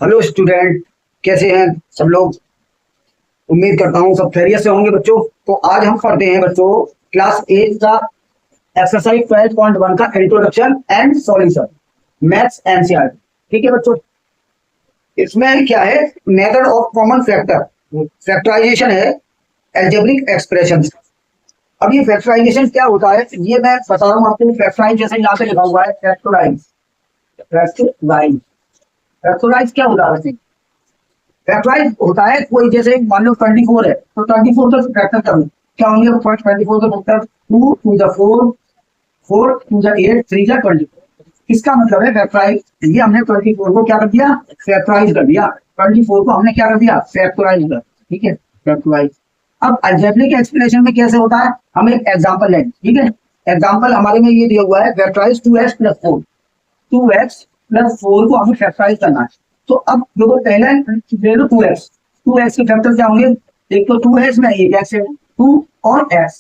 Hello student, कैसे हैं सब लोग। उम्मीद करता हूँ सब खैरियत से होंगे बच्चों। तो आज हम पढ़ते हैं बच्चों क्लास 8 का एक्सरसाइज 12.1 का introduction and solution, maths NCERT. ठीक है बच्चों, इसमें क्या है, method of common factor, factorisation है, एल्जेब्रिक एक्सप्रेशन। अब ये फैक्टराइजेशन क्या होता है ये मैं बता रहा हूँ आपको। फैक्टराइज जैसे यहाँ पे लिखा हुआ है फैक्टराइज, फैक्टराइज, फैक्टराइज क्या होता है। फैक्टराइज होता है कोई, जैसे मान लो 24 है तो 24 का फैक्टर करो, क्या होंगे 24 का factor 2 to the 4, 4 to the 8, 3 जा 24। इसका मतलब है फैक्टराइज। ये हमने 24 को क्या कर दिया, फैक्टराइज कर दिया। 24 को हमने क्या कर दिया, फैक्टराइज कर। ठीक है, फैक्टराइज। अब अलजेब्रिक एक्सप्लेनेशन में कैसे होता है, हम एक एग्जांपल लेंगे। ठीक है, एग्जांपल हमारे में ये दिया हुआ है factorise 2x plus 4, 2x plus 4 को हमें फैक्टराइज करना है। तो अब देखो पहले ले लो 2x, 2x के फैक्टर क्या होंगे, एक तो 2 है इसमें, एक x है, 2 और x।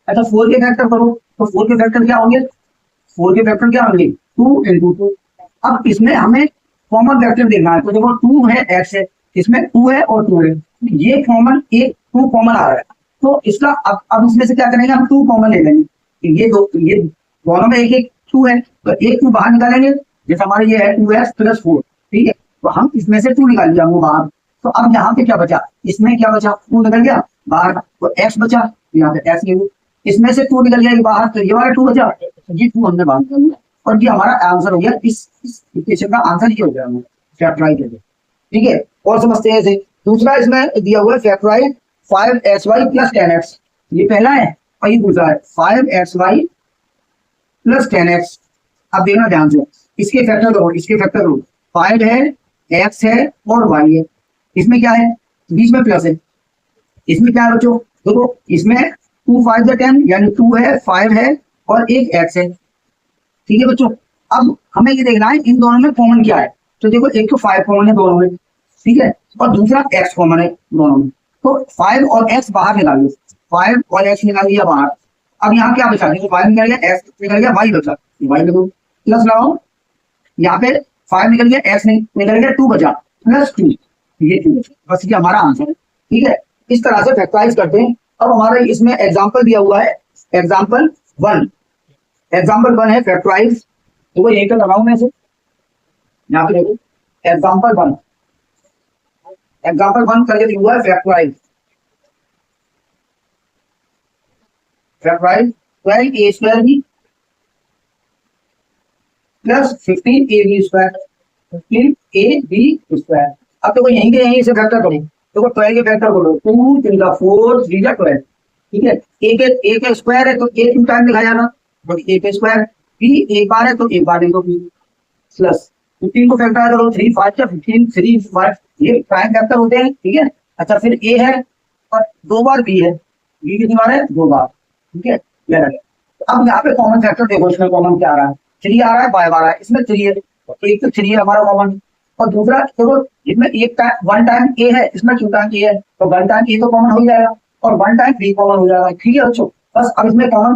अच्छा 4 के फैक्टर करो तो 4 के फैक्टर क्या होंगे, 4 के फैक्टर क्या होंगे 2 इंटू 2। अब इसमें हमें कॉमन फैक्टर देखना है। तो देखो 2 है, x है, इसमें 2 है और 2 है, ये कॉमन, एक 2 कॉमन आ रहा है। तो इसका अब इसमें से क्या करेंगे, हम 2 कॉमन ले लेंगे। ये दोनों में एक एक 2 है तो एक 2 बाहर निकालेंगे। जैसे हमारे ये है 2x प्लस 4। ठीक है, तो हम इसमें से 2 निकाल लिया वो बाहर। तो अब यहाँ पे क्या बचा, इसमें क्या बचा, 2 निकल गया बाहर, तो x बचा, यहाँ पे x ले लो। इसमें से 2 निकल गया बाहर, तो ये वाला 2 बचा, ये 2 हमने बाहर निकाल लिया। और ये हमारा आंसर हो गया, इस इक्वेशन का आंसर ये हो गया हमें फैक्टराइज। ठीक है, और समझते हैं इसे। दूसरा इसमें दिया हुआ है फैक्टराइज 5xy प्लस 10x, ये पहला है। और ये दूसरा है 5xy प्लस 10x। अब देखना ध्यान से, इसके फैक्टर करो, इसके फैक्टर करो। 5 है, x है और y है, इसमें क्या है, बीच में प्लस है। इसमें क्या है बच्चों, देखो इसमें 2 5 10 यानी 2 है, 5 है और एक x है। ठीक है बच्चों, अब हमें ये देखना है इन दोनों में कॉमन क्या है। तो देखो एक तो 5 कॉमन है दोनों में, ठीक है, और दूसरा x कॉमन है दोनों में। तो 5 और x बाहर निकाल लो, 5 और x निकाल लिया बाहर। अब यहाँ क्या बचा, देखो 5 निकल गया, x निकल गया, y बचा, y देखो प्लस लगाओ। यहाँ पे 5 निकल गया, x निकल गया, 2 बचा, प्लस 2, ये 2 बस, ये हमारा आंसर है। ठीक है, इस तरह से फैक्टराइज करते हैं। अब हमारा इसमें एग्जाम्पल दिया हुआ है, एग्जाम्पल 1, एग्जाम्पल 1 है फैक्टराइज। तो वो यही तो लगाऊ मैं से, यहाँ पे देखो एग्जाम्पल 1, एग्जाम्पल 1 करके दिया हुआ है factorise. Factorise 12a square b plus 15ab square, 15ab square. अब देखो यहीं के यहीं से फैक्टर करो, देखो 12 के फैक्टर करो, 2 3 का 4 3 का 12। ठीक है, a का स्क्वायर है तो a 2 टाइम लिखा जाना, तो a का स्क्वायर, b एक बार है तो एक बार लिखो b, प्लस 15 को फैक्टर करो, 3 5 का 15, 3 5, ये प्राइम फैक्टर होते हैं। ठीक है, अच्छा फिर a है और 2 बार b है, b कितनी बार है 2 बार। ठीक है, ये रहा। अब यहाँ पे कॉमन फैक्टर देखो, इसमें कॉमन क्या आ रहा है, 3 आ रहा है, 5 आ रहा है, इसमें 3 है, एक तो 3 है हमारा कॉमन। और दूसरा देखो इसमें एक टाइम 1 टाइम ए है, इसमें 2 टाइम ए है, तो 1 टाइम ए तो कॉमन हो जाएगा और 1 टाइम बी कॉमन हो जाएगा। ठीक है बच्चों, बस अब इसमें कॉमन,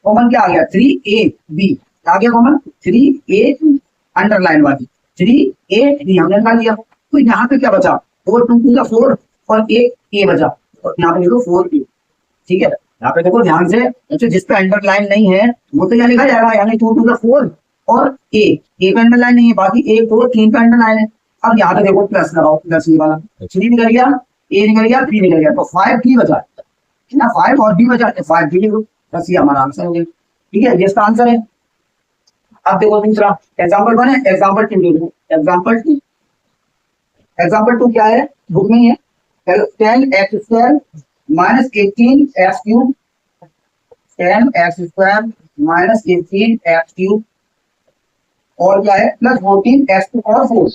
कॉमन क्या आ गया 3ab आ गया कॉमन, 3a अंडरलाइन वाली 3a हमने निकाल लिया। तो यहाँ पे क्या बचा, 4 2 2 का 4 और एक a बचा, और यहाँ पे देखो 4a। ठीक है, यहाँ पे देखो ध्यान से, अच्छा जिस पे अंडरलाइन नहीं है वो तो यहाँ लिखा जाएगा, यानी 2 2 का 4 और a पे अंडरलाइन नहीं है, बाकी 1 2 3 पे अंडरलाइन है। अब यहाँ पे देखो प्लस लगाओ, प्लस ये वाला 3 निकल गया, a निकल गया, 3 निकल गया, तो 5b बचा ना, 5 और b बचा, 5b लिखो, बस ये हमारा आंसर हो गया। ठीक है, ये इसका आंसर है। अब देखो दूसरा एग्जाम्पल 1 है, एग्जाम्पल 2 देखो, एग्जाम्पल 2, एग्जाम्पल 2 क्या है, बुक में है 10x square minus 18x cube, 10x square minus 18x cube, और क्या है plus 14x to power 4,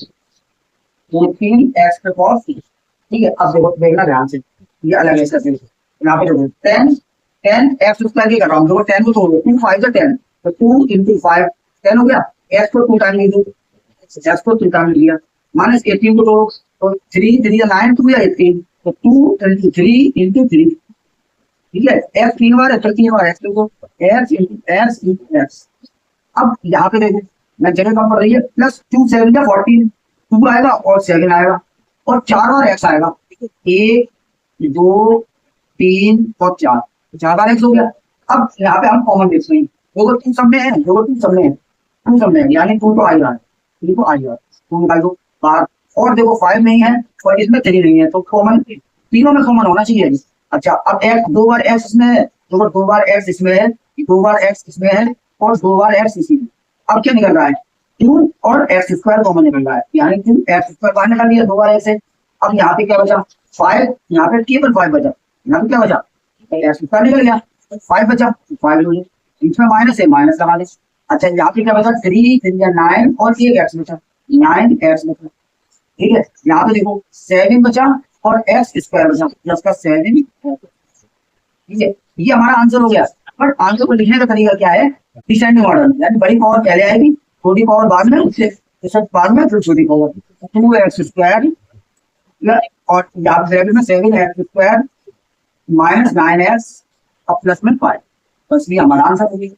14x to power 4। ठीक है, अब देखो देखना ध्यान से, ये अलग है इसका। यहाँ पे देखो 10x स्क्वायर की कर रहा हूँ, देखो 10 को तोड़ दो, 2 5 10, तो 2 into 5 10 हो गया, x को 2 टाइम लिख दो, x को 2 टाइम लिया, माइनस 18 को तोड़ो, तो 3 3 9 2 या 18, तो 2 into 3 into 3। ठीक है, x 3 बार है तो 3 बार x को x into x। अब यहाँ पे देखो मैं जगह कम पड़ रही है, प्लस 2 7 का 14, 2 आएगा और 7 आएगा और 4 बार x आएगा, 1 2 3 और 4, 4 बार x हो गया। अब यहाँ पे हम कॉमन देख रहे हैं, दो तीन सब में है, दो तीन सब में है, 2 सब में है, यानी 2 तो आ ही रहा है, 3 तो आ ही रहा है, 2 निकाल दो बाहर। और देखो 5 नहीं है और इसमें 3 नहीं है, तो कॉमन तीनों में कॉमन होना चाहिए। अच्छा अब x 2 बार x इसमें है, 2 बार x इसमें है, 2 बार x इसमें है और 2 बार x इसी में। अब क्या निकल रहा है, 2 और x स्क्वायर कॉमन निकल रहा है, यानी 2 x स्क्वायर बाहर निकाल लिया 2 बार x है। अब यहाँ पे क्या बचा, 5, यहाँ पे केवल 5 बचा, यहाँ पे क्या बचा, x स्क्वायर निकल गया, 5 बचा, 5 हो गया, बीच में माइनस है, माइनस लगा दे। अच्छा यहाँ पे क्या बचा, 3 3 या 9 और 1 x बचा, 9x बचा, ठीक है। यहाँ पे देखो 7 बचा और x स्क्वायर बचा, प्लस का 7, ठीक है। ये हमारा आंसर हो गया। बट आंसर को लिखने का तरीका क्या है, डिसेंडिंग ऑर्डर, यानी बड़ी पावर पहले आएगी, छोटी पावर बाद में, उससे बाद में फिर छोटी पावर, 2x स्क्वायर और यहाँ पे में 7x स्क्वायर माइनस 9x और प्लस में 5, बस ये हमारा आंसर हो गया,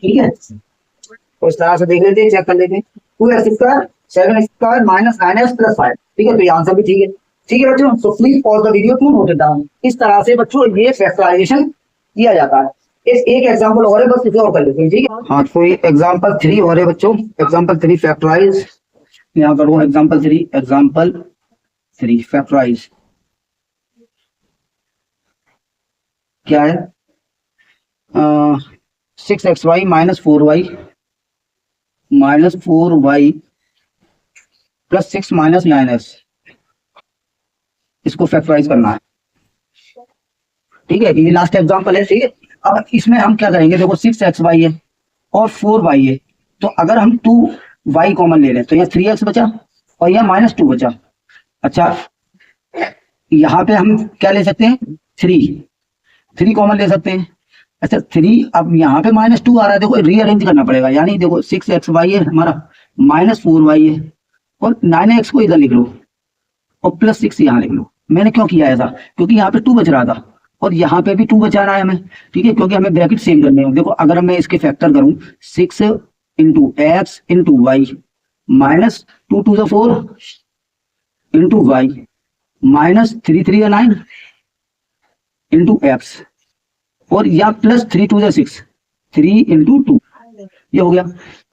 ठीक है। तो इस तरह से देख लेते हैं, चेक कर लेते हैं, 2x square 7x square minus 9x plus 5, ठीक है। तो ये आंसर भी ठीक है, ठीक है बच्चों। तो please pause the video to note it down. इस तरह से बच्चों ये फैक्टराइजेशन किया जाता है। एक एग्जांपल और है, बस इसे और कर लेते हैं, ठीक है। हाँ तो ये एग्जांपल 3 और है बच्चों, एग्जांपल 3 फैक्टराइज, यहाँ करूँ एग्जांपल 3 फैक्टराइज क्या है, 6xy minus 4y plus 6 minus 9x, इसको फैक्टराइज करना है, ठीक है। ये लास्ट एग्जांपल है, ठीक है। अब इसमें हम क्या करेंगे, देखो 6xy है और 4y है, तो अगर हम 2y कॉमन ले लें तो यहाँ 3x बचा और यहाँ -2 बचा। अच्छा यहाँ पे हम क्या ले सकते हैं, 3 कॉमन ले सकते हैं। अच्छा 3, अब यहाँ पे -2 आ रहा है, देखो रीअरेंज करना पड़ेगा, यानी देखो 6xy है हमारा, -4y है और 9x को इधर लिख लो और प्लस 6 यहाँ लिख लो। मैंने क्यों किया ऐसा, क्योंकि यहाँ पे 2 बच रहा था और यहाँ पे भी 2 बचा रहा है हमें, ठीक है, क्योंकि हमें ब्रैकेट सेम करने हैं। देखो अगर मैं इसके फैक्टर करूं 6 into x into y minus 2 2 4 into y minus 3 3 9 into x और या प्लस 3 2 6 3 इंटू 2, ये हो गया।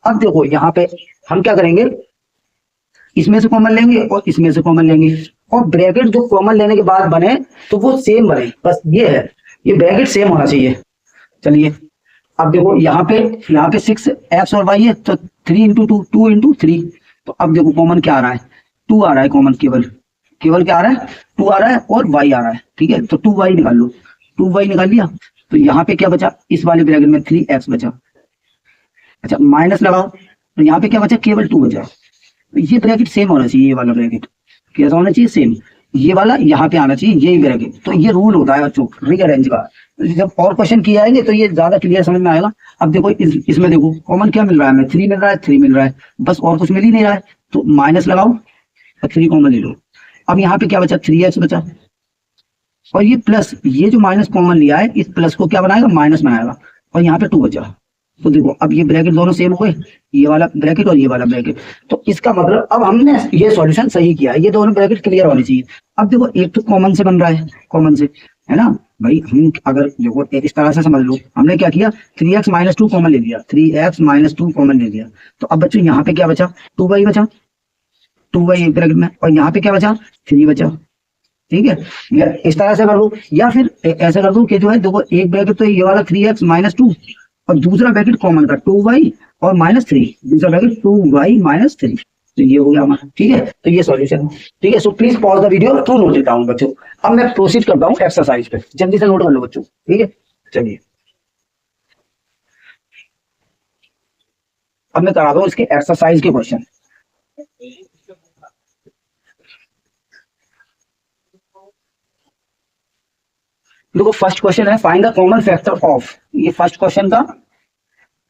अब देखो यहाँ पे हम क्या करेंगे, इसमें से कॉमन लेंगे और इसमें से कॉमन लेंगे और ब्रैकेट जो कॉमन लेने के बाद बने तो वो सेम बने, बस ये है, ये ब्रैकेट सेम होना चाहिए। चलिए अब देखो यहाँ पे 6x और y है तो 3 इंटू 2 2 इंटू 3, तो अब देखो कॉमन क्या आ रहा है, 2 आ रहा है कॉमन, केवल क्या आ रहा है, 2 आ रहा है और y आ रहा है, ठीक है। तो 2y निकाल लो, 2y निकाल लिया तो यहाँ पे क्या बचा, इस वाले ब्रैकेट में 3x बचा। अच्छा माइनस लगाओ तो यहाँ पे क्या बचा, केवल 2 बचा। तो ये ब्रैकेट सेम होना चाहिए, ये वाला ब्रैकेट कैसा होना चाहिए, सेम, ये वाला यहाँ पे आना चाहिए, यही ब्रैकेट। तो ये रूल होता है बच्चों रीअरेंज का, जब और क्वेश्चन किया आएंगे तो ये ज्यादा क्लियर समझ में आएगा। अब देखो इसमें देखो कॉमन क्या मिल रहा है हमें, 3 मिल रहा है, 3 मिल रहा है, बस और कुछ मिल ही नहीं रहा है, तो माइनस लगाओ और 3 कॉमन ले लो। अब यहाँ पे क्या बचा, 3x बचा और ये प्लस, ये जो माइनस कॉमन लिया है इस प्लस को क्या बनाएगा, माइनस बनाएगा और यहाँ पे 2 बचा। तो देखो अब ये ब्रैकेट दोनों सेम हो गए, ये वाला ब्रैकेट और ये वाला ब्रैकेट, तो इसका मतलब अब हमने ये सॉल्यूशन सही किया है, ये दोनों ब्रैकेट क्लियर होनी चाहिए। अब देखो एक तो कॉमन से बन रहा है, कॉमन से है ना भाई, हम अगर देखो इस तरह से समझ लो, हमने क्या किया, 3x - 2 कॉमन ले लिया, 3x - 2 कॉमन ले लिया, तो अब बच्चों यहाँ पे क्या बचा, 2y बचा, 2y एक ब्रैकेट में और यहाँ पे क्या बचा, 3 बचा, ठीक है। या इस तरह से कर दो या फिर ऐसा कर दो कि जो है देखो एक ब्रैकेट तो ये वाला 3x - 2 और दूसरा ब्रैकेट कॉमन का 2y और -3, दूसरा ब्रैकेट 2y - 3, तो ये हो गया हमारा, ठीक है। तो ये सॉल्यूशन, ठीक है। So please pause the video to note it down बच्चों। अब मैं प्रोसीड करता हूँ एक्सरसाइज पे, जल्दी से नोट कर लो बच्चों, ठीक है। चलिए अब मैं करा दूं इसके एक्सरसाइज के क्वेश्चन। देखो फर्स्ट क्वेश्चन है, find the common factor of, ये फर्स्ट क्वेश्चन का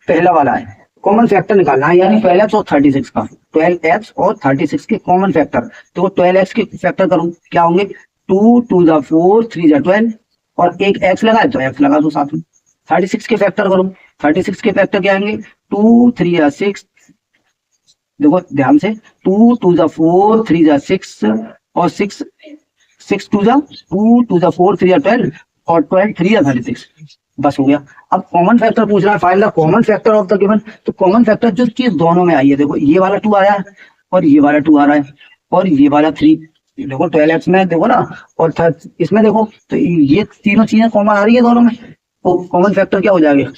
पहला वाला है, कॉमन फैक्टर निकालना है, यानी 12x और 36 का, 12x और 36 के कॉमन फैक्टर। तो 12x के फैक्टर करूं क्या होंगे, 2 2 4 3 12 और एक x लगाए तो x लगा दो साथ में। 36 के फैक्टर करूं, 36 के फैक्टर क्या आएंगे, 2 3 6 देखो ध्यान से, 2 टू द 4 3 द 6 और 6 6 to the 2 to the 4 3 the 12 और 12 3 द 36, बस हो गया। अब कॉमन फैक्टर पूछ रहा है, find the common factor of the given. तो कॉमन फैक्टर जो चीज दोनों में आई है, देखो ये वाला 2 आया है और ये वाला 2 आ रहा है और ये वाला 3, देखो 12x में देखो ना, और इसमें देखो, तो ये तीनों चीजें कॉमन आ रही है दोनों में, तो कॉमन फैक्टर क्या हो जाएगा,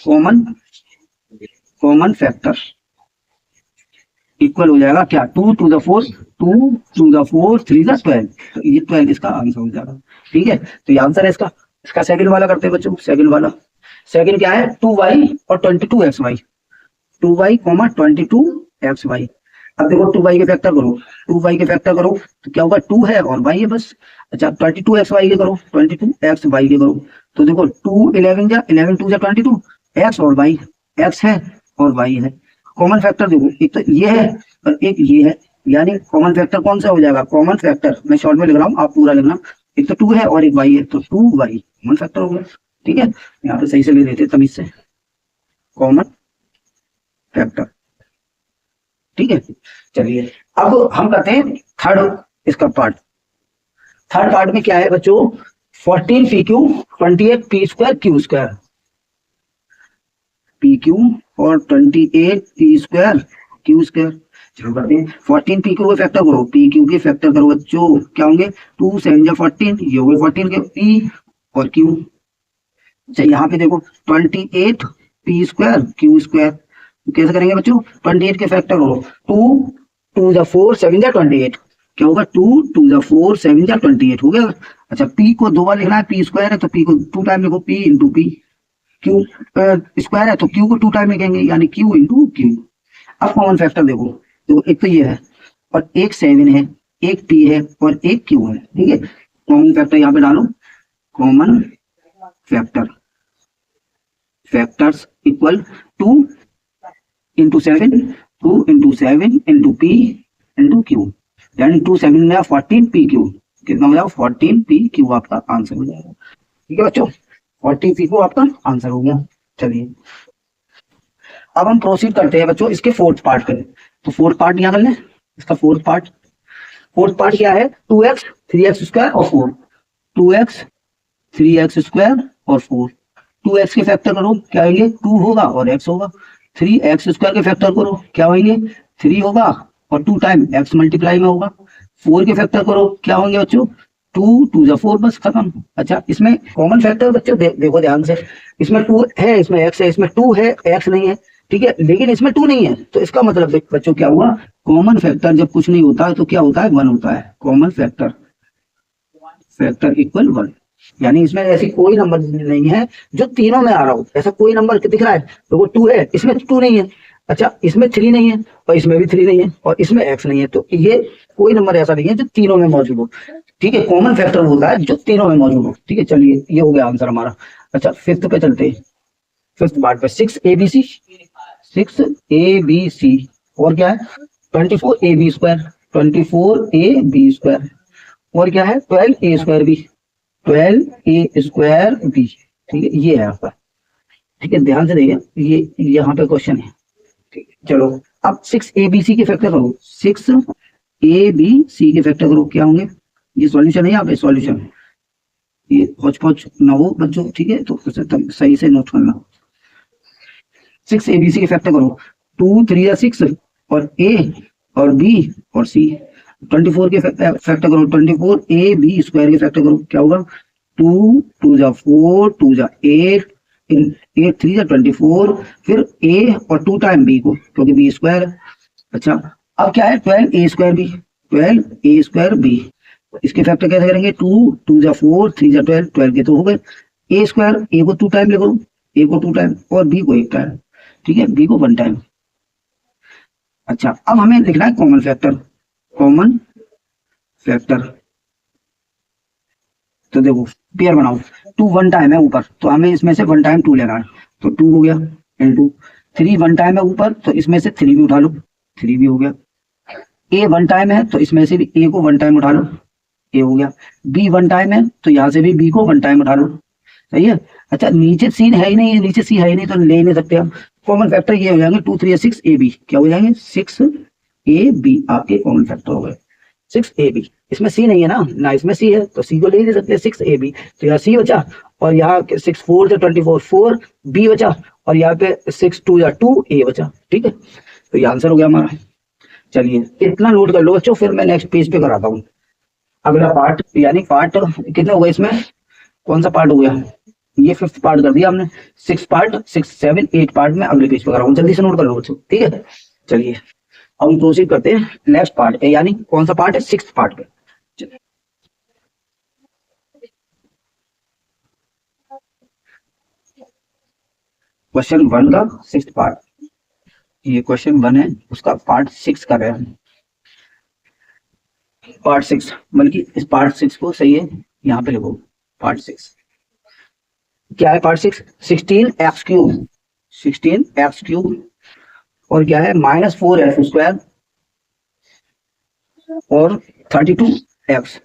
कॉमन फैक्टर इक्वल हो जाएगा क्या, 2 to the 4 2 to the 4 3 the 12, तो ये 12 इसका आंसर हो जाएगा। ठीक है, तो ये आंसर है इसका। इसका सेकंड वाला करते हैं बच्चों, सेकंड वाला। सेकंड क्या है, 2y और 22xy, 2y 22xy। अब देखो 2y के फैक्टर करो, 2y के फैक्टर करो तो क्या होगा, 2 है और y है बस। अच्छा 22xy के करो, 22xy के करो, तो देखो 2 11 जा 11 2 जा 22, x और y, x है और y है। कॉमन फैक्टर देखो, एक तो ये है और एक ये है, यानी कॉमन फैक्टर कौन सा हो जाएगा, कॉमन फैक्टर मैं शॉर्ट में लिख रहा हूँ, आप पूरा लिखना, एक तो 2 है और एक y है, तो 2y कॉमन फैक्टर हो गया। ठीक है, यहाँ पे सही से ले लेते तमीज से, कॉमन फैक्टर। ठीक है, चलिए अब हम करते हैं थर्ड इसका पार्ट। थर्ड पार्ट में क्या है बच्चों, 14 P Q 28 P square Q square, P Q और 28 पी स्क्वायर क्यू स्क्वायर। चलो करते हैं, 14 पी क्यू के फैक्टर करो, पी क्यू के फैक्टर करो बच्चों, क्या होंगे 2 7 जा 14, ये हो गए 14 के पी और क्यू। अच्छा यहाँ पे देखो 28 पी स्क्वायर क्यू स्क्वायर, कैसे करेंगे बच्चों, 28 के फैक्टर करो, 2 टू द 4 7 जा 28, क्या होगा 2 टू द 4 7 जा 28 हो गया। अच्छा पी को 2 बार लिखना है, पी स्क्वायर है तो पी को 2 टाइम लिखो, P into P, Q square है तो क्यू को 2 टाइम लिखेंगे, यानी क्यू इंटू क्यू। अब कॉमन फैक्टर देखो, देखो एक तो ये है और एक 7 है, एक पी है और एक क्यू है। ठीक है, कॉमन फैक्टर यहाँ पे डालो, common factor, factors equal 2 into 7, 2 into 7 into P into Q, यानी 2 7 में 14 पी क्यू, कितना हो जाएगा 14 पी क्यू आपका आंसर हो जाएगा। ठीक है बच्चों, 14 पी क्यू आपका आंसर हो गया। चलिए अब हम प्रोसीड करते हैं बच्चों इसके फोर्थ पार्ट पे। तो फोर्थ पार्ट यहाँ कर लें, इसका फोर्थ पार्ट क्या है, 2x 3x स्क्वायर और 4, 2x 3x स्क्वायर और 4, 2x के फैक्टर करो क्या होंगे 2 होगा और x होगा, 3x स्क्वायर के फैक्टर करो क्या होंगे 3 होगा और 2 टाइम x मल्टीप्लाई में होगा, 4 के फैक्टर करो क्या होंगे बच्चों 2 टू द 4, बस खत्म। अच्छा इसमें कॉमन फैक्टर बच्चों देखो ध्यान से, इसमें 2 है, इसमें x है, इसमें 2 है x नहीं है। ठीक है, लेकिन इसमें 2 नहीं है, तो इसका मतलब बच्चों क्या हुआ, कॉमन फैक्टर जब कुछ नहीं होता है तो क्या होता है 1 होता है, कॉमन फैक्टर इक्वल 1, यानी इसमें ऐसी कोई नंबर नहीं है जो तीनों में आ रहा हो, ऐसा कोई नंबर दिख रहा है तो वो 2 है, इसमें 2 नहीं है, अच्छा इसमें 3 नहीं है और इसमें भी 3 नहीं है और इसमें x नहीं है, तो ये कोई नंबर ऐसा नहीं है जो तीनों में मौजूद हो। ठीक है, कॉमन फैक्टर होता है जो तीनों में मौजूद हो। ठीक है, चलिए ये हो गया आंसर हमारा। अच्छा फिफ्थ पे चलते हैं, फिफ्थ पार्ट पे 6 ABC, 6 ABC और क्या है 24 AB स्क्वायर, 24 AB स्क्वायर और क्या है 12 A square B, 12 A square B. ठीक है, ये है आपका। ठीक है, ध्यान से देखिए, ये यहाँ पे क्वेश्चन है। ठीक है, चलो अब 6 ABC के फैक्टर करो, 6 ABC के फैक्टर करो क्या होंगे, ये सॉल्यूशन है यहाँ पे, सॉल्यूशन ये हौच-पौच ना हो बच्चों। ठीक है, तो सही से नोट करना, 6 ABC के फैक्टर करो, 2 3 या 6 और A और B और C, 24 के फैक्टर करो, 24 AB स्क्वायर के फैक्टर करो क्या होगा 2 टू जा 4 2 जा 8 8 3 जा 24, फिर A और 2 टाइम B को क्योंकि B स्क्वायर है। अच्छा अब क्या है 12 A square B, 12 A square B, इसके फैक्टर कैसे करेंगे 2 2 जा 4 3 जा 12, 12 के तो हो गए, A स्क्वायर A को 2 टाइम लिखो, A को 2 टाइम और B को 1 टाइम। ठीक है, B को 1 टाइम। अच्छा अब हमें लिखना है कॉमन फैक्टर, कॉमन फैक्टर। तो देखो पेयर बनाओ, 2 1 टाइम है ऊपर तो हमें इसमें से 1 टाइम 2 लेना है, तो 2 हो गया इंटू 3 1 टाइम है ऊपर तो इसमें से 3 भी उठा लो, 3 भी हो गया, A 1 टाइम है तो इसमें से भी A को 1 टाइम उठा लो, A हो गया, B 1 टाइम है तो यहाँ से भी B को 1 टाइम उठा लो। सही है। अच्छा नीचे सीन है ही नहीं, नीचे सी है ही नहीं तो ले नहीं सकते हम, कॉमन फैक्टर ये हो जाएंगे 2 3 6 AB, क्या हो जाएंगे 6 ए बी आपके कॉमन फैक्टर हो गए। 6ab, इसमें सी नहीं है ना इसमें सी है, तो सी को ले सकते 6ab, तो यहाँ सी बचा, और यहाँ 6 4 से 24 4 बी बचा, और यहाँ पे 6 2 या 2 ए बचा। ठीक है, तो ये आंसर हो गया हमारा। चलिए इतना नोट कर लो बच्चों, फिर मैं नेक्स्ट पेज पे कराता हूँ अगला पार्ट। यानी पार्ट कितने हो गए इसमें, कौन सा पार्ट हो गया, ये 5th पार्ट कर दिया हमने, 6 पार्ट 6 7 8 पार्ट में अगले पेज पे कराऊंगा, जल्दी से नोट कर लो बच्चों। ठीक है, चलिए अब हम प्रोसीड करते हैं नेक्स्ट पार्ट, यानी कौन सा पार्ट है, 6th पार्ट पे। क्वेश्चन 1 का 6th पार्ट, ये क्वेश्चन 1 है, उसका पार्ट 6 कर रहे हैं। पार्ट 6, बल्कि इस पार्ट 6 को सही है यहाँ पे लिखो, पार्ट 6 क्या है, part 6 16x cube, 16x cube, और क्या है -4x² और 32x।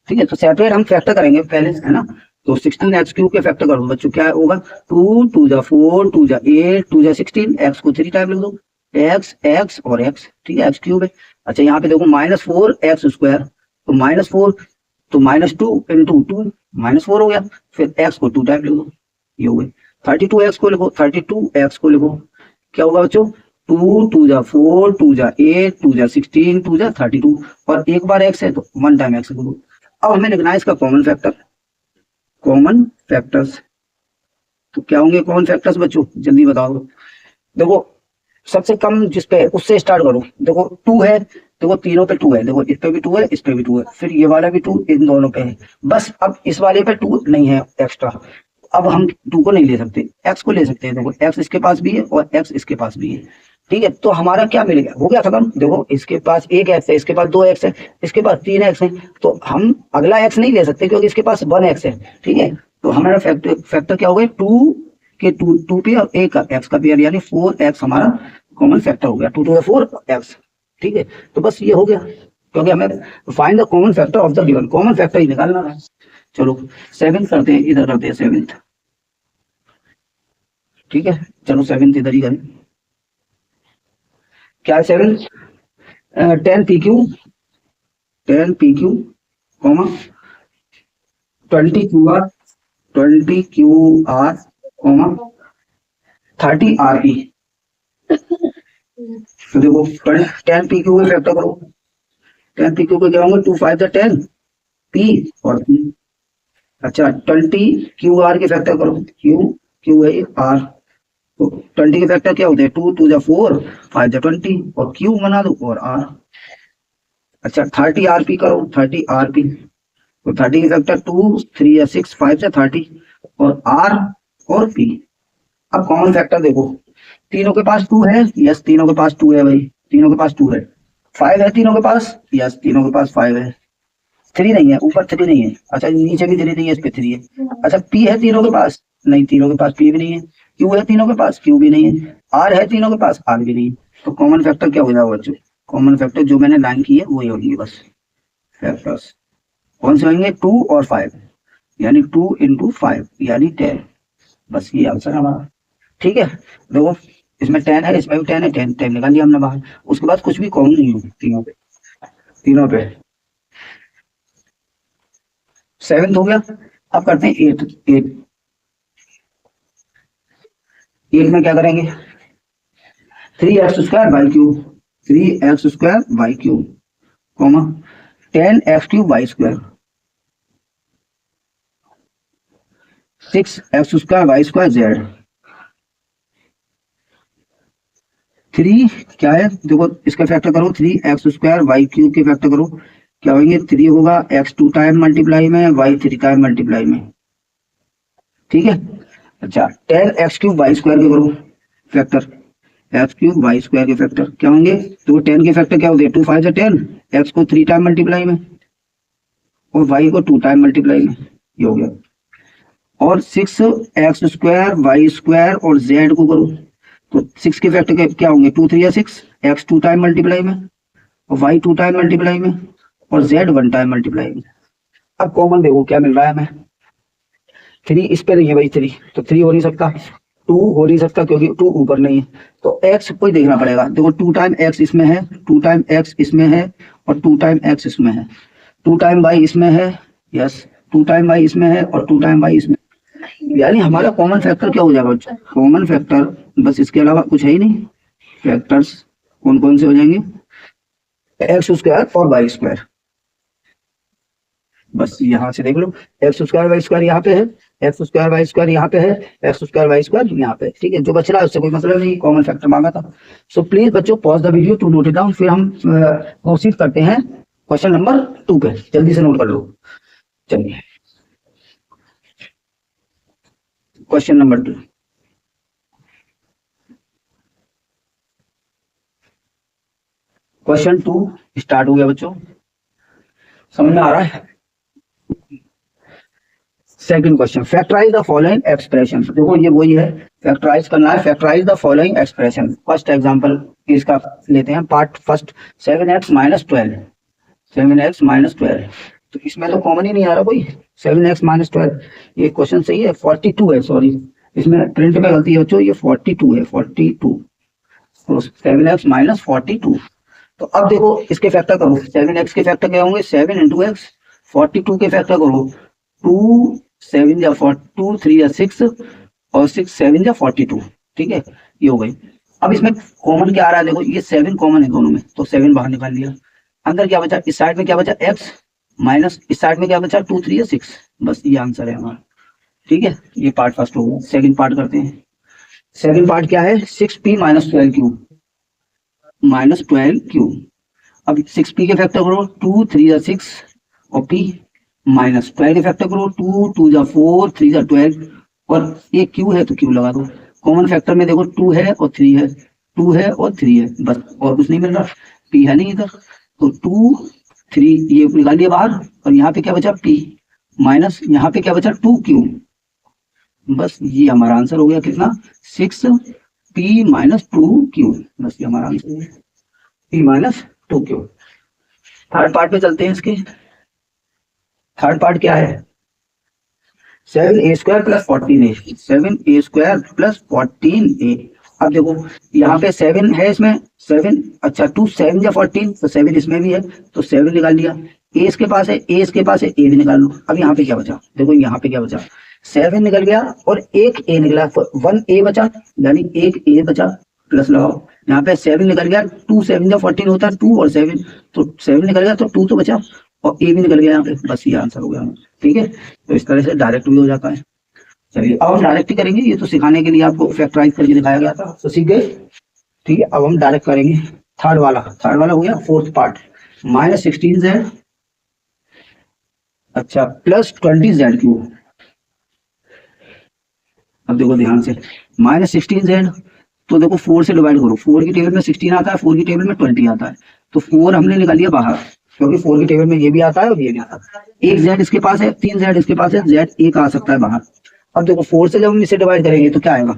ठीक है, तो सेपरेट हम फैक्टर करेंगे पहले, है ना। तो 16x क्यूब के फैक्टर करो बच्चों, क्या होगा, 2 2 जा 4 2 जा 8 2 जा 16, x को 3 टाइम लिख दो, x और x। ठीक है, x क्यूब है। अच्छा यहाँ पे देखो -4x², तो -4 तो -2 इंटू 2 -4 हो गया, फिर x को 2 टाइम लिख दो, ये हो गई। 32x को लिखो, 32x को लिखो, क्या होगा बच्चों, 2 2 जा 4 2 जा 8 2 जा 16 2 जा 32, और एक बार x है तो 1 टाइम x लिखो। अब हमें लिखना है इसका कॉमन फैक्टर, कॉमन फैक्टर्स। तो क्या होंगे कॉमन फैक्टर्स बच्चों, जल्दी बताओ। देखो सबसे कम जिस पे उससे स्टार्ट करो, देखो 2 है, देखो तीनों पे 2 है, देखो इस पे भी 2 है, इस पे भी 2 है, फिर ये वाला भी 2, इन दोनों पे है, बस अब इस वाले पे 2 नहीं है एक्स्ट्रा। अब हम 2 को नहीं ले सकते, x को ले सकते हैं। देखो x इसके पास भी है और x इसके पास भी है। ठीक है, तो हमारा क्या मिलेगा, हो गया खत्म। देखो इसके पास एक x है, इसके पास 2x है, इसके पास 3x है, तो हम अगला x नहीं ले सकते क्योंकि इसके पास 1x है। ठीक है, तो हमारा फैक्टर क्या हो गया, 2 के 2 पे और एक x का पेयर, यानी 4x हमारा कॉमन फैक्टर हो गया, 2 to 4x। ठीक है, तो बस ये हो गया, क्योंकि हमें find the common factor of the given, common factor ही निकालना है। चलो 7th करते हैं, इधर करते हैं 7th। ठीक है, चलो 7th इधर ही करें। क्या है 7, 10 PQ comma 20QR comma 30RE। तो देखो 10 PQ के फैक्टर करो, 10 PQ को क्या होंगे, 2 5 10 P और P। अच्छा 20 QR के फैक्टर करो, Q है R, तो 20 के फैक्टर क्या होते हैं, 2 2 जा 4 5 जा 20, और Q बना दो और R। अच्छा 30 RP करो, 30 RP, तो 30 के फैक्टर 2 3 या 6 5 जा 30, और R और P। अब कॉमन फैक्टर देखो, तीनों के पास 2 है, यस तीनों के पास 2 है भाई, तीनों के पास 2 है। 5 है तीनों के पास, यस तीनों के पास 5 है। 3 नहीं है, ऊपर 3 नहीं है, अच्छा नीचे भी 3 नहीं है, इस पे 3 है। अच्छा P है तीनों के पास, नहीं तीनों के पास P भी नहीं है। Q है तीनों के पास, Q भी नहीं है। R है तीनों के पास, R भी नहीं है। तो कॉमन फैक्टर क्या हो जाएगा बच्चों, कॉमन फैक्टर जो मैंने लाइन की है वही होगी बस। फैक्टर्स कौन से होंगे, 2 और 5, यानी 2 into 5 यानी 10, बस ये आंसर हमारा। ठीक है, देखो इसमें 10 है, इसमें भी 10 है, 10 निकाल लिया हमने बाहर। उसके बाद कुछ भी कॉमन नहीं हो तीनों पे। 7th हो गया, अब करते हैं 8 में क्या करेंगे, 3x² by cube, 3x² by cube comma 10x³ by square, 6x² by square Z. 3 क्या है, देखो इसका फैक्टर करो, 3x² बाई क्यूब के फैक्टर करो, क्या होंगे, 3 होगा x 2 टाइम मल्टीप्लाई में, y 3 टाइम मल्टीप्लाई में। ठीक है, अच्छा 10x³ बाई स्क्वायर के करो फैक्टर, x³ बाई स्क्वायर के फैक्टर क्या होंगे, तो 10 के फैक्टर क्या होते हैं, 2 5 10, x को 3 टाइम मल्टीप्लाई में और y को 2 टाइम मल्टीप्लाई में, ये हो गया। और 6x² y स्क्वायर और z को करो, तो 6 के फैक्टर क्या होंगे, 2 3 या 6, x 2 टाइम मल्टीप्लाई में और y 2 टाइम मल्टीप्लाई में और z 1 टाइम मल्टीप्लाई में। अब कॉमन देखो क्या मिल रहा है हमें, 3 इस पे नहीं है भाई 3, तो 3 हो नहीं सकता, 2 हो नहीं सकता क्योंकि 2 ऊपर नहीं है, तो x कोई देखना पड़ेगा। देखो 2 टाइम x इसमें है, 2 टाइम x इसमें है और 2 टाइम x इसमें है, 2 टाइम y इसमें है, यस 2 टाइम y इसमें है और 2 टाइम y इसमें, यानी हमारा कॉमन फैक्टर क्या हो जाएगा बच्चों? कॉमन फैक्टर बस इसके अलावा कुछ है ही नहीं। फैक्टर्स कौन कौन से हो जाएंगे? एक्स स्क्वायर और वाई स्क्वायर। बस यहां से देख लो, एक्स स्क्वायर वाई स्क्वायर यहाँ पे है, एक्स स्क्वायर वाई स्क्वायर यहाँ पे है, एक्स स्क्वायर वाई स्क्वायर यहाँ पे, ठीक है। जो बच रहा है उससे कोई मतलब नहीं, कॉमन फैक्टर मांगा था। सो प्लीज बच्चों pause the video to note it down, फिर हम प्रोसीड करते हैं क्वेश्चन नंबर 2 पे। जल्दी से नोट कर लो। चलिए क्वेश्चन नंबर 2। क्वेश्चन 2 स्टार्ट हो गया बच्चों, समझ में आ रहा है? Second question, factorise the following expression. देखो ये वही है, फैक्टराइज करना है, factorise the following expression. First example इसका लेते हैं, part first, 7x minus 12, 7x minus 12। तो इसमें तो कॉमन ही नहीं आ रहा कोई, 7x माइनस 12। ये क्वेश्चन सही है, 42 है, सॉरी इसमें प्रिंट में गलती है बच्चों, ये 42 है, 42। तो 7x माइनस 42। तो अब देखो इसके फैक्टर करो, 7x के फैक्टर क्या होंगे? 7 इंटू एक्स। 42 के फैक्टर करो, 2 7 या 2 3 या 6 और 6 7 या 42, ठीक है, ये हो गई। अब इसमें कॉमन क्या आ रहा है? देखो ये 7 कॉमन है दोनों में, तो 7 बाहर निकाल लिया। अंदर क्या बचा? इस साइड में क्या बचा? x माइनस इस साइड में क्या बचा? 2 3 या 6। बस ये आंसर है हमारा, ठीक है। ये पार्ट फर्स्ट हो गया। सेकंड पार्ट करते हैं। सेकंड पार्ट क्या है? 6p minus 12 cube, minus 12 cube. अब 6p के फैक्टर करो, 2 3 या 6 और p माइनस 12 के फैक्टर करो, 2 2 जा 4 3 जा 12 और ये क्यू है तो क्यू लगा दो। कॉमन फैक्टर में देखो 2 है और 3 है, 2 है और 3 है, बस और कुछ नहीं मिल रहा। p है नहीं इधर, तो 2 3 ये निकाल दिया बाहर और यहाँ पे क्या बचा? p माइनस यहाँ पे क्या बचा? 2 क्यू। बस ये हमारा आंसर हो गया, कितना? 6p minus 2 Q. बस ये हमारा आंसर है, p minus 2 Q. Third part पे चलते हैं। इसके थर्ड पार्ट क्या है? 7a square plus 14a, 7a square plus 14a। अब देखो यहाँ पे 7 है, इसमें 7, अच्छा 2 7 या 14, तो 7 इसमें भी है तो 7 निकाल लिया। a इसके पास है, a इसके पास है, a भी निकाल लो। अब यहाँ पे क्या बचा? देखो यहाँ पे क्या बचा? 7 निकल गया और एक a निकला, तो 1a बचा, यानी एक a बचा, प्लस लगाओ। यहाँ पे 7 निकल गया, 2 7 या 14 होता है, 2 और 7, तो 7 निकल गया तो 2 तो बचा और ए भी निकल गया यहाँ पे। बस ये आंसर हो गया, ठीक है। तो इस तरह से डायरेक्ट भी हो जाता है। चलिए अब हम डायरेक्ट ही करेंगे, ये तो सिखाने के लिए आपको फैक्टराइज करके दिखाया गया था, तो सीख गए, ठीक है। अब हम डायरेक्ट करेंगे थर्ड वाला हो गया फोर्थ पार्ट, माइनस 16z, अच्छा प्लस 20z क्यूब। अब देखो ध्यान से, माइनस 16z, तो देखो 4 से डिवाइड करो, 4 की टेबल में 16 आता है, 4 की टेबल में 20 आता है, तो 4 हमने निकाल लिया बाहर, क्योंकि 4 की टेबल में ये भी आता है और ये भी आता है। एक z इसके पास है, 3 z इसके पास है, z एक आ सकता है बाहर। अब देखो 4 से जब हम इसे डिवाइड करेंगे तो क्या आएगा?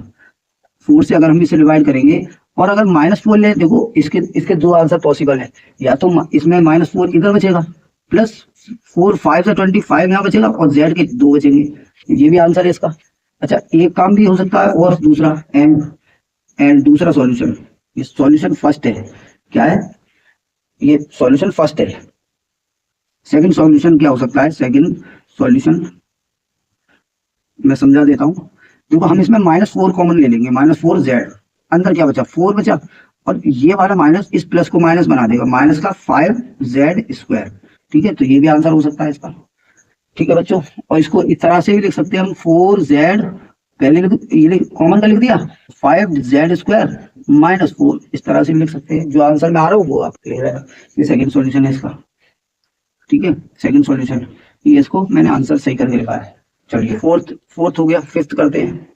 4 से अगर हम इसे डिवाइड करेंगे और अगर -4 ले, देखो इसके दो आंसर पॉसिबल है, या तो इसमें -4 इधर बचेगा, प्लस 4 5 से 25 यहाँ बचेगा और z के 2 बचेंगे, ये भी आंसर है इसका। अच्छा एक काम भी हो सकता है और दूसरा एंड दूसरा सॉल्यूशन, ये सॉल्यूशन फर्स्ट है, क्या है? ये सॉल्यूशन फर्स्ट है। सेकंड सॉल्यूशन क्या हो सकता है? सेकंड सॉल्यूशन मैं समझा देता हूं। देखो हम इसमें -4 कॉमन ले लेंगे, -4z, अंदर क्या बचा? 4 बचा, और ये वाला माइनस इस प्लस को माइनस बना देगा, माइनस का 5z स्क्वायर, ठीक है। तो ये भी आंसर हो सकता है इसका, ठीक है बच्चों। और इसको इस तरह से भी लिख सकते हैं हम, 4z पहले ये कॉमन का लिख दिया, 5z स्क्वायर -4, इस तरह से भी लिख सकते हैं। जो आंसर में आ रहा है वो आप ले रहे हैं, ये सेकंड सॉल्यूशन है इसका, ठीक है, सेकंड सॉल्यूशन। ये इसको मैंने आंसर सही करके लिखा है। चलिए फोर्थ हो गया, फिफ्थ करते हैं।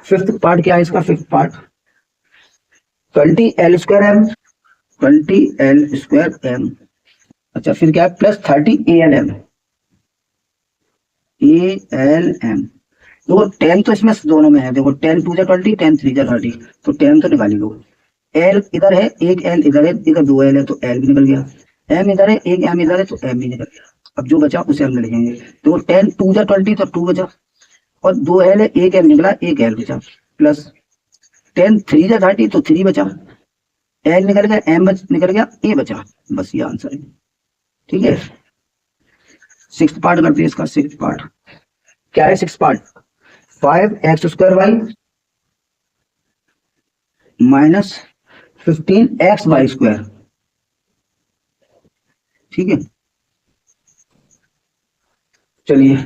फिफ्थ पार्ट क्या है इसका? Fifth part 20l square M, 20l square M, अच्छा फिर क्या है? Plus 30 ALM। देखो 10 तो इसमें दोनों में है, देखो 10 2 जा 20, 10 3 जा 30, तो 10 तो निकाल लो। L इधर है, एक L इधर है, इधर 2 L है तो L भी निकल गया। M इधर है, एक M इधर है तो M भी निकल गया। अब जो बचा उसे हम लिखेंगे। तो 10 2 जा 20 तो 2 बचा, और 2 एल है, एक एल निकला, एक एल बचा, प्लस 10 3 जा 30 तो 3 बचा, एल निकल गया, एम निकल गया, ए बचा। बस ये आंसर है। ठीक है, सिक्स पार्ट करते हैं इसका। सिक्स पार्ट क्या है? Six part 5x² y minus 15xy²। ठीक है, चलिए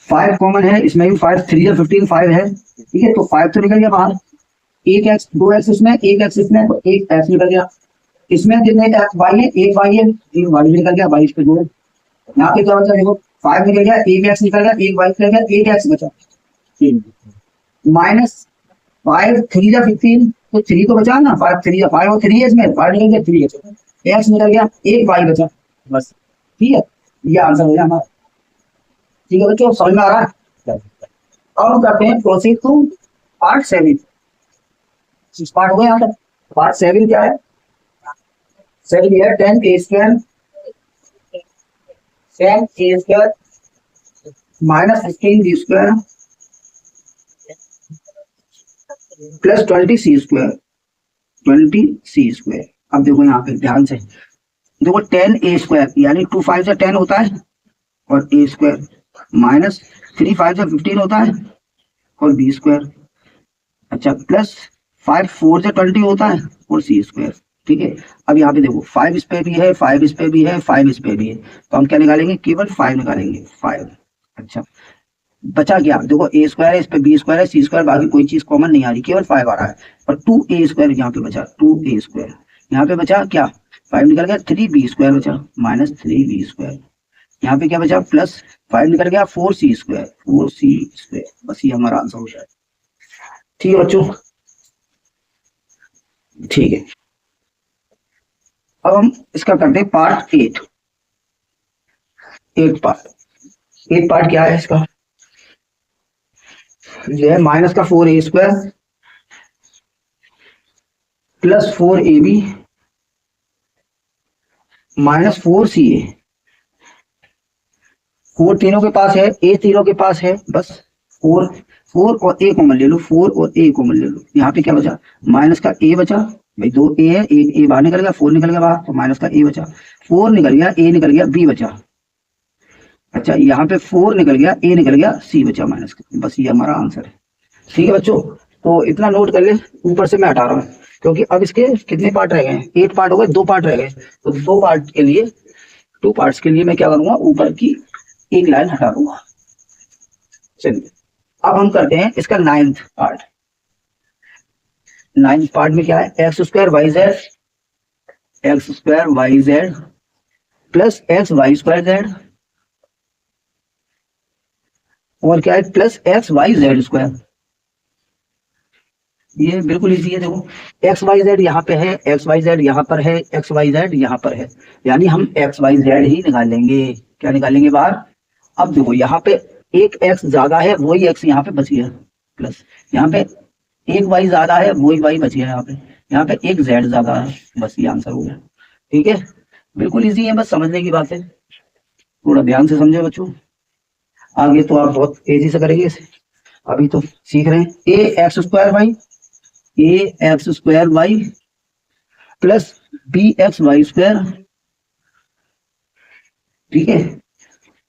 5 कॉमन है इसमें भी, 5 3 या 15 5 है। ठीक है, तो 5 तो निकल गया बाहर, एक एक्स, 2 एक्स इसमें, एक एक्स इसमें, तो एक एक्स निकल गया। इसमें जितने एक्स वाई है, एक वाई है, एक वाई निकल गया, 22 पे 2। यहाँ पे क्या बचा देखो, 5 निकल गया, एक एक्स निकल गया, एक वाई निकल गया, एक एक्स बचा, माइनस 5 3 या 15 तो 3 तो बचा ना, 5 3 या 5 और 3 है इसमें, 5 निकल गया, 3 एक्स निकल गया, एक वाई बचा, बस। ठीक है, ये आंसर हो गया हमारा। ठीक है बच्चों, समझ में आ रहा है? अब हम करते हैं प्रोसीड टू पार्ट 7। 6 पार्ट हो गए यहाँ तक। पार्ट 7 क्या है? 7 है 10a² minus 15b² plus 20c²। 20c²। अब देखो यहाँ पे ध्यान से देखो, 10a² यानी 2 5 से 10 होता है और a² माइनस 3 5 से 15 होता है और b²। अच्छा, प्लस 5 4 से 20 होता है और c²। ठीक है, अब यहाँ पे देखो 5 इस पे भी है, 5 इस पे भी है, 5 इस पे भी है, तो हम क्या निकालेंगे? केवल 5 निकालेंगे, 5। अच्छा, बचा क्या? देखो a² है, इस पे b² है, c², बाकी कोई चीज कॉमन नहीं आ रही, केवल 5 आ रहा है। और 2a² यहाँ पे बचा, 2a²। यहाँ पे बचा क्या? 5 निकल गया, 3b² बचा, माइनस 3b²। यहाँ पे क्या बचा? प्लस 5 निकल गया, 4c², 4c²। बस ये हमारा आंसर हो जाए। ठीक है बच्चों, ठीक है। अब हम इसका करते हैं पार्ट 8। 8 पार्ट क्या है इसका? जो है माइनस का 4a² plus 4ab minus 4ca। 4 तीनों के पास है, a तीनों के पास है, बस 4 4 और a कॉमन ले लो, 4 और a कॉमन ले लो। यहाँ पे क्या बचा? माइनस का a बचा, भाई 2 a है, एक a बाहर निकल गया, 4 निकल गया बाहर, तो माइनस का a बचा, 4 निकल गया, a निकल गया, b बचा। अच्छा, यहाँ पे 4 निकल गया, a निकल गया, c बचा माइनस का। बस ये हमारा आंसर है। ठीक है बच्चों, तो इतना नोट कर ले, ऊपर से मैं हटा रहा हूँ क्योंकि अब इसके कितने पार्ट रह गए हैं? 8 पार्ट हो गए, 2 पार्ट रह गए, तो 2 पार्ट के लिए, 2 पार्ट्स के लिए मैं क्या करूंगा? ऊपर की एक लाइन हटा दूंगा। चलिए, अब हम करते हैं इसका 9th पार्ट। 9th पार्ट में क्या है? x² yz प्लस xy² और क्या है? Plus xyz²। ये बिल्कुल इजी है। देखो xyz यहाँ पे है, xyz यहाँ पर है, xyz यहाँ पर है, यानी हम xyz ही निकालेंगे। क्या निकालेंगे बाहर? अब देखो यहाँ पे एक x ज्यादा है, वही x यहाँ पे बच गया, प्लस यहाँ पे एक y ज्यादा है, वही y बच गया। यहाँ पे एक z ज्यादा है, बस ये आंसर हो गया। ठीक है, बिल्कुल इजी है, बस समझने की बात है, थोड़ा ध्यान से समझे बच्चों। आगे तो आप बहुत तेजी से करेंगे इसे, अभी तो सीख रहे हैं। ax² प्लस bxy², ठीक है,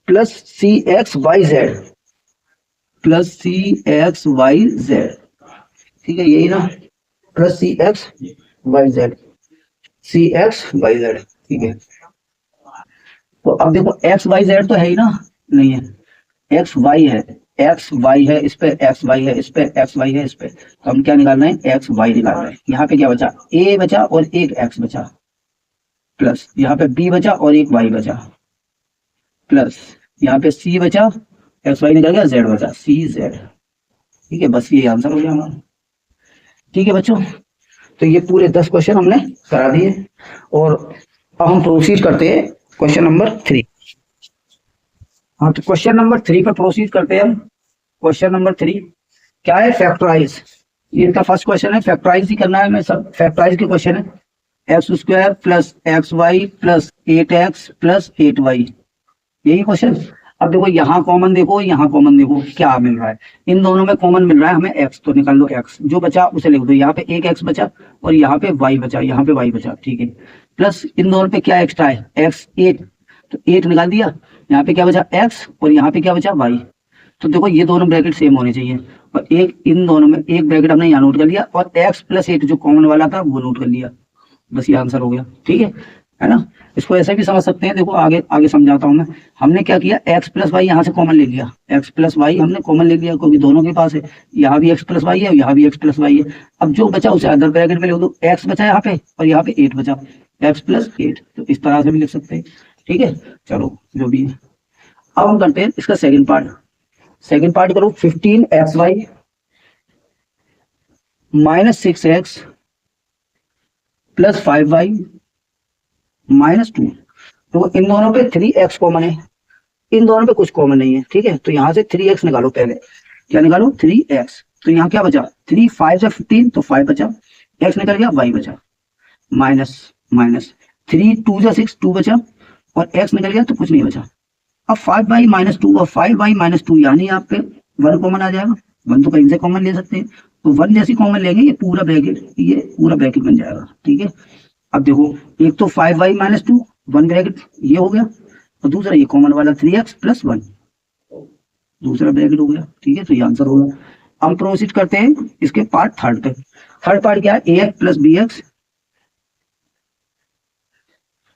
प्लस cxyz प्लस cxyz। ठीक है, यही ना, प्लस cxyz। ठीक है, तो अब देखो xyz तो है ही ना? नहीं है, xy है, xy है, इस पे xy है, इस पे xy है, इस पे, तो हम क्या निकाल रहे हैं? xy निकाल रहे हैं। यहाँ पे क्या बचा? a बचा और एक x बचा, प्लस यहाँ पे b बचा और एक y बचा, प्लस यहाँ पे c बचा, xy निकल गया, z बचा, cz। ठीक है, बस ये आंसर हो गया हमारा। ठीक है बच्चों, तो ये पूरे 10 क्वेश्चन हमने करा दिए और अब हम प्रोसीड करते हैं क्वेश्चन नंबर 3। हाँ, तो क्वेश्चन नंबर 3 पर प्रोसीड करते हैं हम। क्वेश्चन नंबर 3 क्या है? फैक्टराइज। ये इसका फर्स्ट क्वेश्चन है, फैक्टराइज ही करना है, मैं सब फैक्टराइज के क्वेश्चन है। x² plus xy plus 8x plus 8y, यही क्वेश्चन। अब देखो यहाँ कॉमन देखो, यहाँ कॉमन देखो, क्या मिल रहा है, इन दोनों में कॉमन मिल रहा है हमें x, तो निकाल लो x, जो बचा उसे लिख दो, यहाँ पे एक x बचा और यहाँ पे y बचा, यहाँ पे y बचा, ठीक है। प्लस इन दोनों पे क्या एक्स्ट्रा है, x 8, तो 8 निकाल दिया, यहाँ पे क्या बचा x और यहाँ पे क्या बचा y। तो देखो ये दोनों ब्रैकेट सेम होने चाहिए, और एक इन दोनों में एक ब्रैकेट हमने यहाँ नोट कर लिया, और x प्लस 8 जो कॉमन वाला था वो नोट कर लिया, बस ये आंसर हो गया, ठीक है ना। इसको ऐसे भी समझ सकते हैं, देखो आगे आगे समझाता हूं मैं। हमने क्या किया, x प्लस वाई यहाँ से कॉमन ले लिया, x प्लस वाई हमने कॉमन ले लिया क्योंकि दोनों के पास है, यहाँ भी x प्लस वाई है और यहाँ भी x प्लस वाई है। अब जो बचा उसे अदर ब्रैकेट में लिख दो, x बचा यहाँ पे और यहाँ पे 8 बचा, x प्लस 8, तो इस तरह से भी लिख सकते हैं, ठीक है। चलो जो भी है, अब हम करते हैं इसका सेकेंड पार्ट। सेकेंड पार्ट करो, 15xy minus 6x plus 5y minus 2। तो इन दोनों पे 3x कॉमन है, इन दोनों पे कुछ कॉमन नहीं है, ठीक है। तो यहाँ से 3x निकालो, पहले क्या निकालो 3x, तो यहाँ क्या बचा 3 5 से 15, तो 5 बचा, x निकल गया, y बचा, माइनस माइनस 3 2 से 6 2 बचा और x निकल गया तो कुछ नहीं बचा। अब 5y माइनस 2 और 5y माइनस 2, यानी आप पे 1 कॉमन आ जाएगा, 1 तो कहीं से कॉमन ले सकते हैं, तो 1 जैसी कॉमन लेंगे, ये पूरा ब्रैकेट बन जाएगा, ठीक है। अब देखो एक तो 5y माइनस 2 1 ब्रैकेट ये हो गया, और दूसरा ये कॉमन वाला 3x प्लस 1 दूसरा ब्रैकेट हो गया, ठीक है। तो ये आंसर होगा। हम प्रोसीड करते हैं इसके पार्ट थर्ड पे। थर्ड पार्ट क्या है, ax plus bx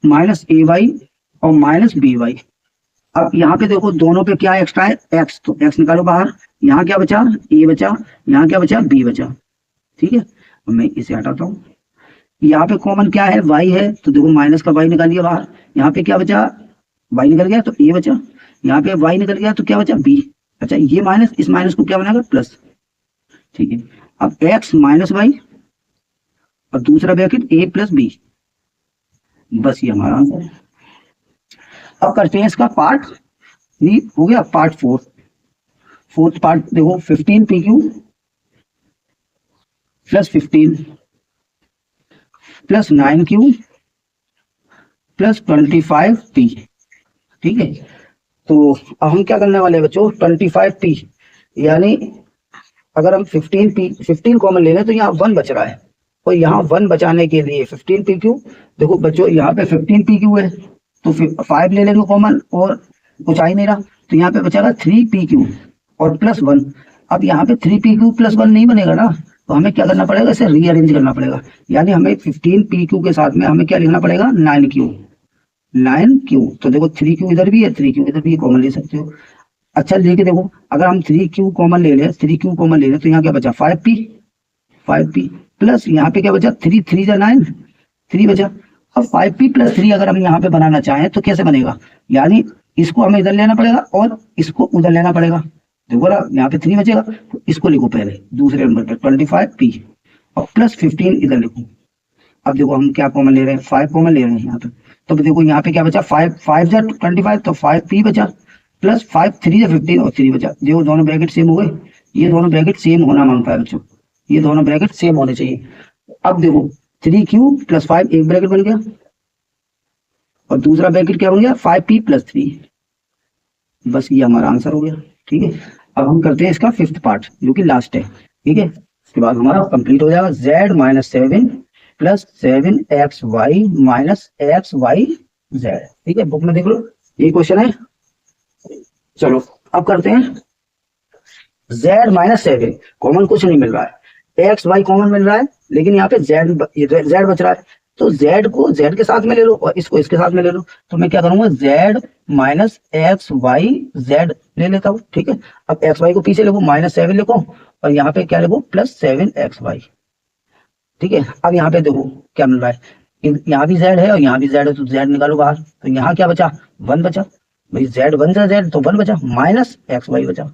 minus ay और माइनस by। अब यहाँ पे देखो दोनों पे क्या एक्स्ट्रा है, x, तो x निकालो बाहर, यहाँ क्या बचा a बचा, यहाँ क्या बचा b बचा, ठीक है। मैं इसे हटाता हूँ, यहाँ पे कॉमन क्या है y है, तो देखो माइनस का y निकाल लिया बाहर, यहाँ पे क्या बचा y निकल गया तो a बचा, यहाँ पे y निकल गया तो क्या बचा b। अच्छा ये माइनस इस माइनस को क्या बनाएगा प्लस, ठीक है। अब x माइनस y और दूसरा ब्रैकेट a प्लस b, बस ये हमारा आंसर है। अब करते हैं इसका पार्ट, ये हो गया पार्ट फोर्थ पार्ट देखो, 15pq plus 15 plus 9q plus 25p, ठीक है। तो अब हम क्या करने वाले हैं बच्चों, 25p, यानी अगर हम 15 कॉमन ले लें तो यहाँ 1 बच रहा है, और यहाँ 1 बचाने के लिए 15pq, देखो बच्चों यहाँ पे 15pq है तो 5 ले लेंगे कॉमन और कुछ आ ही नहीं रहा, तो यहाँ पे बचेगा 3pq और प्लस 1। अब यहाँ पे 3pq प्लस 1 नहीं बनेगा ना, तो हमें क्या करना पड़ेगा, इसे रीअरेंज करना पड़ेगा, यानी हमें 15pq के साथ में हमें क्या लिखना पड़ेगा 9q। तो देखो 3q इधर भी है 3q इधर भी कॉमन ले सकते हो। अच्छा लेके देखो, अगर हम 3q कॉमन ले लें तो यहाँ क्या बचा 5p प्लस यहाँ पे क्या बचा 3 3 जा 9 3 बचा। अब 5p प्लस 3 अगर हम यहाँ पे बनाना चाहें तो कैसे बनेगा, यानी इसको हमें इधर लेना पड़ेगा और इसको उधर लेना पड़ेगा, देखो ना यहाँ पे 3 बचेगा, तो इसको लिखो पहले दूसरे नंबर पे 25p और प्लस 15 इधर लिखो। अब देखो हम क्या कॉमन ले रहे हैं, 5 कॉमन ले रहे हैं यहाँ पे, तो देखो यहाँ पे क्या बचा 5 जा 25, तो 5p बचा प्लस 5 3 जा 15 और 3 बचा। देखो दोनों ब्रैकेट सेम हो गए, ये दोनों ब्रैकेट सेम होना मांगता है बच्चों, ये दोनों ब्रैकेट सेम होने चाहिए। अब देखो 3q प्लस 5 एक ब्रैकेट बन गया और दूसरा ब्रैकेट क्या बन गया 5p प्लस 3, बस ये हमारा आंसर हो गया, ठीक है। अब हम करते हैं इसका फिफ्थ पार्ट जो कि लास्ट है, ठीक है। उसके बाद हमारा कंप्लीट हो जाएगा, z minus 7 plus 7xy minus xyz, ठीक है। बुक में देख लो ये क्वेश्चन है। चलो अब करते हैं z माइनस 7, कॉमन कुछ नहीं मिल रहा है, एक्स वाई कॉमन मिल रहा है, लेकिन यहाँ पे z बच रहा है, तो z को z के साथ में ले लो और इसको इसके साथ में ले लो। तो मैं क्या करूंगा z minus X Y Z ले लेता हूँ, ठीक है। अब एक्स वाई को पीछे लिखो -7 लिखो और यहाँ पे क्या लिखो प्लस 7xy, ठीक है। अब यहाँ पे देखो क्या मिल रहा है, यहाँ भी z है और यहाँ भी z है, तो z निकालो बाहर, तो यहाँ क्या बचा 1 बचा, भाई z 1 से z तो 1 बचा माइनस xy बचा।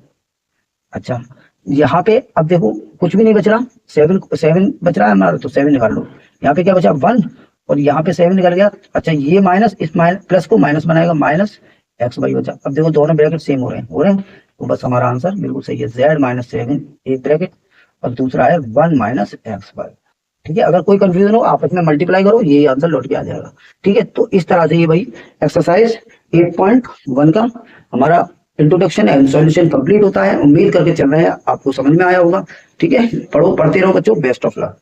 अच्छा यहाँ पे अब देखो कुछ भी नहीं बच रहा, 7 बच रहा है हमारा, तो 7 निकाल लो, यहाँ पे क्या बचा 1 और यहाँ पे 7 निकल गया। अच्छा ये माइनस इस प्लस को माइनस बनाएगा, माइनस xy बचा। अब देखो दोनों ब्रैकेट सेम हो रहे हैं, तो बस हमारा आंसर बिल्कुल सही है, z माइनस 7 एक ब्रैकेट और दूसरा है 1 माइनस xy, ठीक है। अगर कोई कंफ्यूजन हो आपस में मल्टीप्लाई करो, ये आंसर लौट के आ जाएगा, ठीक है। तो इस तरह से ये भाई एक्सरसाइज 8.1 का हमारा इंट्रोडक्शन एंड सॉल्यूशन कंप्लीट होता है। उम्मीद करके चल रहे हैं आपको समझ में आया होगा। ठीक है, पढ़ो, पढ़ते रहो बच्चों। Best of luck.